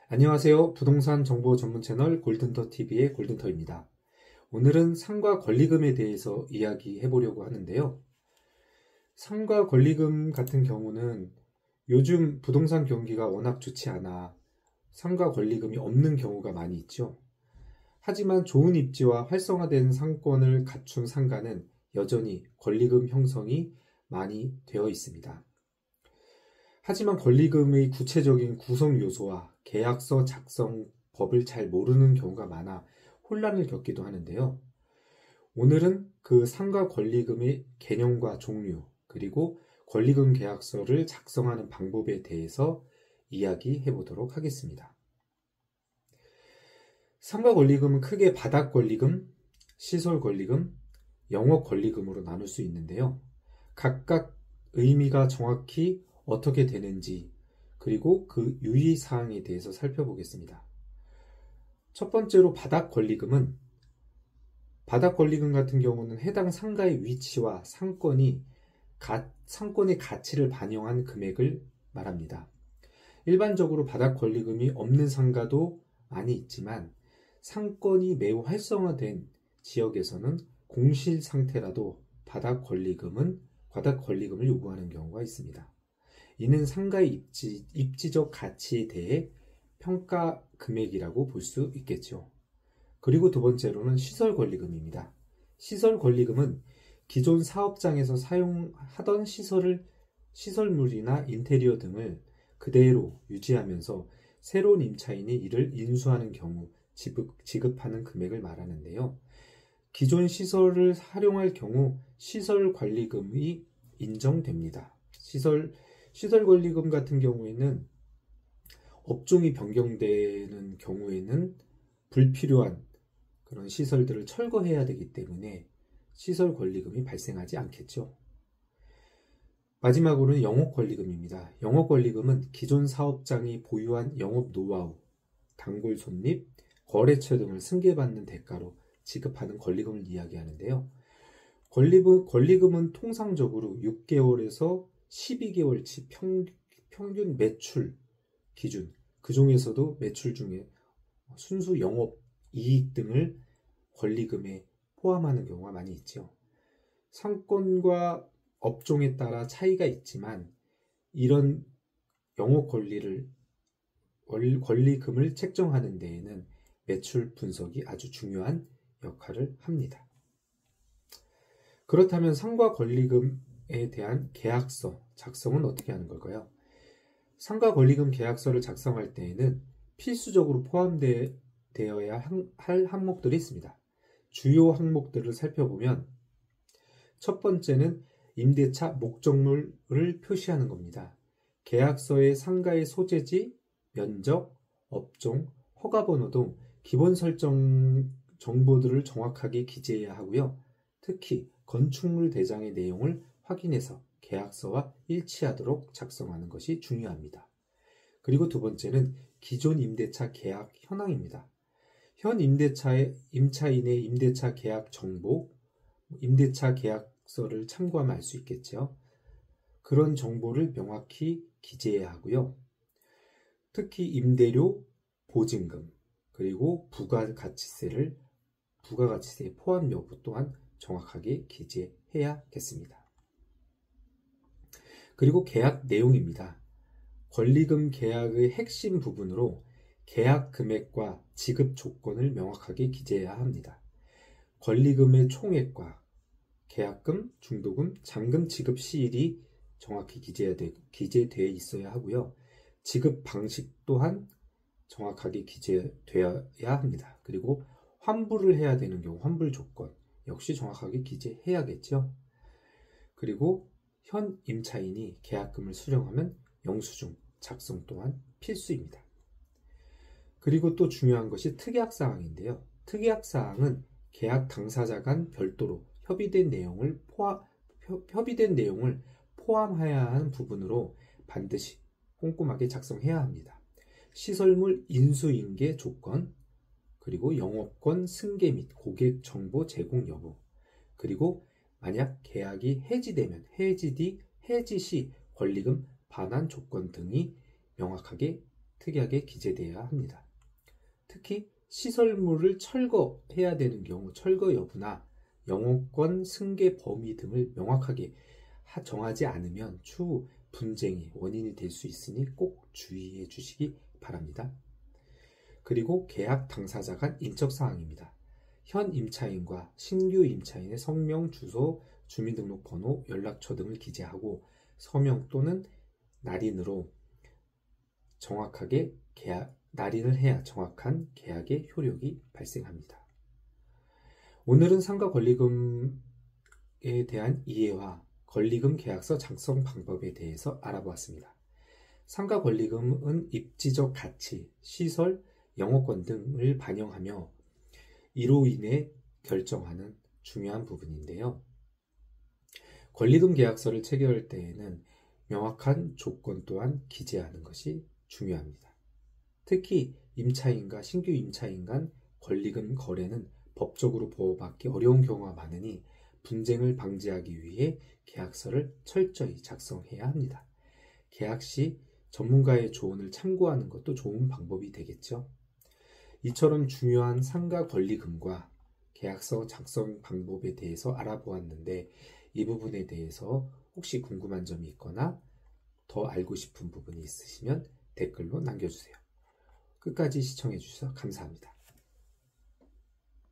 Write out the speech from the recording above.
안녕하세요. 부동산 정보 전문 채널 골든터TV의 골든터입니다. 오늘은 상가 권리금에 대해서 이야기해 보려고 하는데요. 상가 권리금 같은 경우는 요즘 부동산 경기가 워낙 좋지 않아 상가 권리금이 없는 경우가 많이 있죠. 하지만 좋은 입지와 활성화된 상권을 갖춘 상가는 여전히 권리금 형성이 많이 되어 있습니다. 하지만 권리금의 구체적인 구성 요소와 계약서 작성 법을 잘 모르는 경우가 많아 혼란을 겪기도 하는데요. 오늘은 그 상가 권리금의 개념과 종류, 그리고 권리금 계약서를 작성하는 방법에 대해서 이야기해 보도록 하겠습니다. 상가 권리금은 크게 바닥 권리금, 시설 권리금, 영업 권리금으로 나눌 수 있는데요. 각각 의미가 정확히 어떻게 되는지, 그리고 그 유의사항에 대해서 살펴보겠습니다. 첫 번째로 바닥 권리금 같은 경우는 해당 상가의 위치와 상권의 가치를 반영한 금액을 말합니다. 일반적으로 바닥 권리금이 없는 상가도 많이 있지만 상권이 매우 활성화된 지역에서는 공실 상태라도 바닥 권리금을 요구하는 경우가 있습니다. 이는 상가의 입지적 가치에 대해 평가 금액이라고 볼 수 있겠죠. 그리고 두 번째로는 시설 권리금입니다. 시설 권리금은 기존 사업장에서 사용하던 시설물이나 인테리어 등을 그대로 유지하면서 새로운 임차인이 이를 인수하는 경우 지급하는 금액을 말하는데요. 기존 시설을 활용할 경우 시설 권리금이 인정됩니다. 시설 권리금 같은 경우에는 업종이 변경되는 경우에는 불필요한 그런 시설들을 철거해야 되기 때문에 시설 권리금이 발생하지 않겠죠. 마지막으로는 영업 권리금입니다. 영업 권리금은 기존 사업장이 보유한 영업 노하우, 단골 손님, 거래처 등을 승계받는 대가로 지급하는 권리금을 이야기하는데요. 권리금은 통상적으로 6개월에서 12개월치 평균 매출 기준, 그 중에서도 매출 중에 순수 영업 이익 등을 권리금에 포함하는 경우가 많이 있죠. 상권과 업종에 따라 차이가 있지만 이런 영업 권리금을 책정하는 데에는 매출 분석이 아주 중요한 역할을 합니다. 그렇다면 상가 권리금에 대한 계약서 작성은 어떻게 하는 걸까요? 상가 권리금 계약서를 작성할 때에는 필수적으로 포함되어야 할 항목들이 있습니다. 주요 항목들을 살펴보면 첫 번째는 임대차 목적물을 표시하는 겁니다. 계약서에 상가의 소재지, 면적, 업종, 허가번호 등 기본 설정 정보들을 정확하게 기재해야 하고요. 특히 건축물 대장의 내용을 확인해서 계약서와 일치하도록 작성하는 것이 중요합니다. 그리고 두 번째는 기존 임대차 계약 현황입니다. 현 임차인의 임대차 계약 정보, 임대차 계약서를 참고하면 알 수 있겠죠. 그런 정보를 명확히 기재해야 하고요. 특히 임대료, 보증금, 그리고 부가가치세 포함 여부 또한 정확하게 기재해야겠습니다. 그리고 계약 내용입니다. 권리금 계약의 핵심 부분으로 계약 금액과 지급 조건을 명확하게 기재해야 합니다. 권리금의 총액과 계약금, 중도금, 잔금 지급 시일이 정확히 기재되어 있어야 하고요. 지급 방식 또한 정확하게 기재되어야 합니다. 그리고 환불을 해야 되는 경우 환불 조건 역시 정확하게 기재해야겠죠. 그리고 현 임차인이 계약금을 수령하면 영수증 작성 또한 필수입니다. 그리고 또 중요한 것이 특약사항인데요. 특약사항은 계약 당사자 간 별도로 협의된 내용을 포함해야 하는 부분으로 반드시 꼼꼼하게 작성해야 합니다. 시설물 인수인계 조건, 그리고 영업권 승계 및 고객 정보 제공 여부, 그리고 만약 계약이 해지되면 해지 시 권리금 반환 조건 등이 명확하게 특이하게 기재되어야 합니다. 특히 시설물을 철거해야 되는 경우 철거 여부나 영업권 승계 범위 등을 명확하게 정하지 않으면 추후 분쟁의 원인이 될 수 있으니 꼭 주의해 주시기 바랍니다. 그리고 계약 당사자 간 인적사항입니다. 현 임차인과 신규 임차인의 성명, 주소, 주민등록번호, 연락처 등을 기재하고 서명 또는 날인으로 정확하게 날인을 해야 정확한 계약의 효력이 발생합니다. 오늘은 상가 권리금에 대한 이해와 권리금 계약서 작성 방법에 대해서 알아보았습니다. 상가 권리금은 입지적 가치, 시설, 영업권 등을 반영하며 이로 인해 결정하는 중요한 부분인데요. 권리금 계약서를 체결할 때에는 명확한 조건 또한 기재하는 것이 중요합니다. 특히 임차인과 신규 임차인 간 권리금 거래는 법적으로 보호받기 어려운 경우가 많으니 분쟁을 방지하기 위해 계약서를 철저히 작성해야 합니다. 계약 시 전문가의 조언을 참고하는 것도 좋은 방법이 되겠죠. 이처럼 중요한 상가 권리금과 계약서 작성 방법에 대해서 알아보았는데 이 부분에 대해서 혹시 궁금한 점이 있거나 더 알고 싶은 부분이 있으시면 댓글로 남겨주세요. 끝까지 시청해 주셔서 감사합니다.